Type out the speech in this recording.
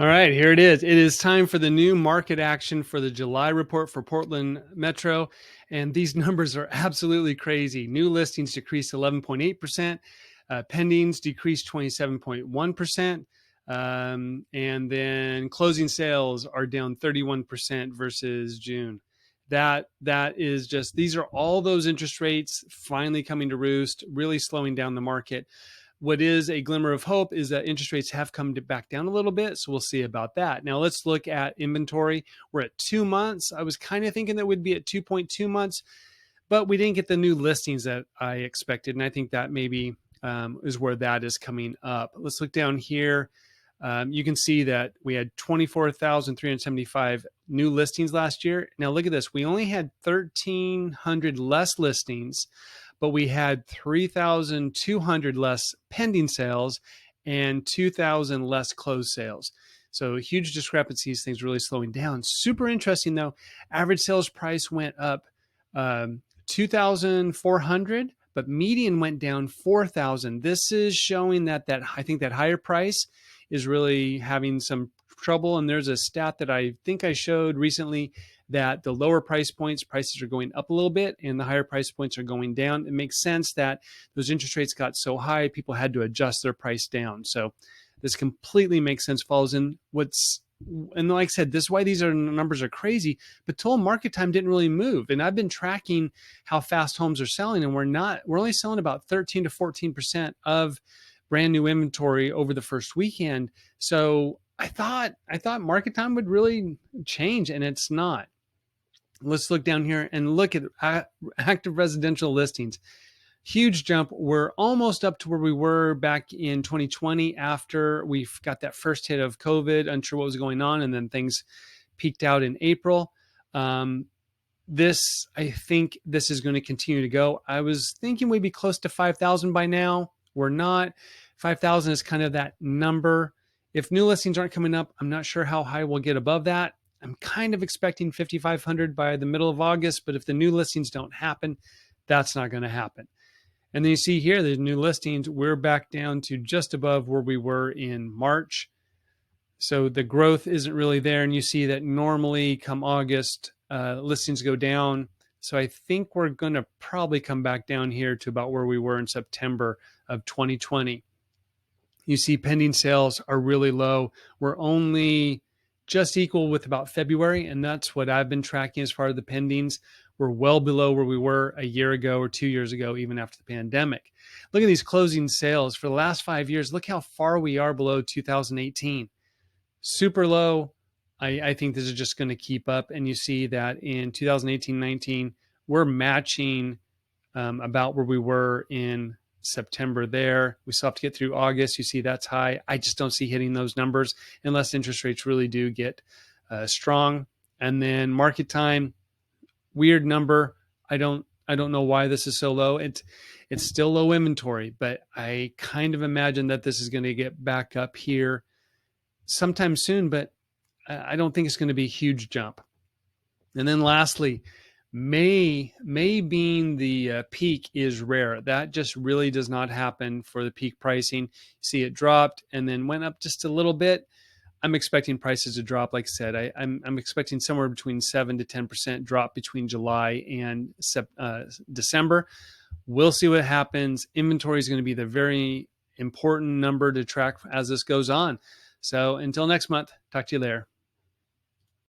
All right, here it is. It is time for the new market action for the July report for Portland Metro. And these numbers are absolutely crazy. New listings decreased 11.8%. Pendings decreased 27.1%. And then closing sales are down 31% versus June. That is just, these are all those interest rates finally coming to roost, really slowing down the market. What is a glimmer of hope is that interest rates have come back down a little bit. So we'll see about that. Now let's look at inventory. We're at 2 months. I was kind of thinking that we'd be at 2.2 months, but we didn't get the new listings that I expected. And I think that maybe is where that is coming up. Let's look down here. You can see that we had 24,375 new listings last year. Now look at this. We only had 1,300 less listings, but we had 3,200 less pending sales and 2,000 less closed sales. So huge discrepancies, things really slowing down. Super interesting though. Average sales price went up 2,400, but median went down 4,000. This is showing that I think that higher price is really having some trouble. And there's a stat that I think I showed recently that the lower prices are going up a little bit and the higher price points are going down. It makes sense that those interest rates got so high, people had to adjust their price down. So this completely makes sense, follows in and like I said, this is why these numbers are crazy, but total market time didn't really move. And I've been tracking how fast homes are selling, and we're only selling about 13 to 14% of brand new inventory over the first weekend. So I thought market time would really change, and it's not. Let's look down here and look at active residential listings. Huge jump. We're almost up to where we were back in 2020 after we got that first hit of COVID, unsure what was going on, and then things peaked out in April. I think this is going to continue to go. I was thinking we'd be close to 5,000 by now. We're not. 5,000 is kind of that number. If new listings aren't coming up, I'm not sure how high we'll get above that. I'm kind of expecting 5,500 by the middle of August, but if the new listings don't happen, that's not going to happen. And then you see here, the new listings, we're back down to just above where we were in March. So the growth isn't really there. And you see that normally come August, listings go down. So I think we're going to probably come back down here to about where we were in September of 2020. You see pending sales are really low. We're only just equal with about February, and that's what I've been tracking as far as the pendings. We're well below where we were a year ago or 2 years ago, even after the pandemic. Look at these closing sales. For the last 5 years, look how far we are below 2018. Super low. I think this is just going to keep up, and you see that in 2018-19, we're matching about where we were in September there. We still have to get through August. You see that's high. I just don't see hitting those numbers unless interest rates really do get strong. And then market time, weird number. I don't know why this is so low. It's still low inventory, but I kind of imagine that this is going to get back up here sometime soon, but I don't think it's going to be a huge jump. And then lastly, May being the peak is rare. That just really does not happen for the peak pricing. See, it dropped and then went up just a little bit. I'm expecting prices to drop. Like I said, I'm expecting somewhere between 7 to 10% drop between July and December. We'll see what happens. Inventory is going to be the very important number to track as this goes on. So until next month, talk to you later.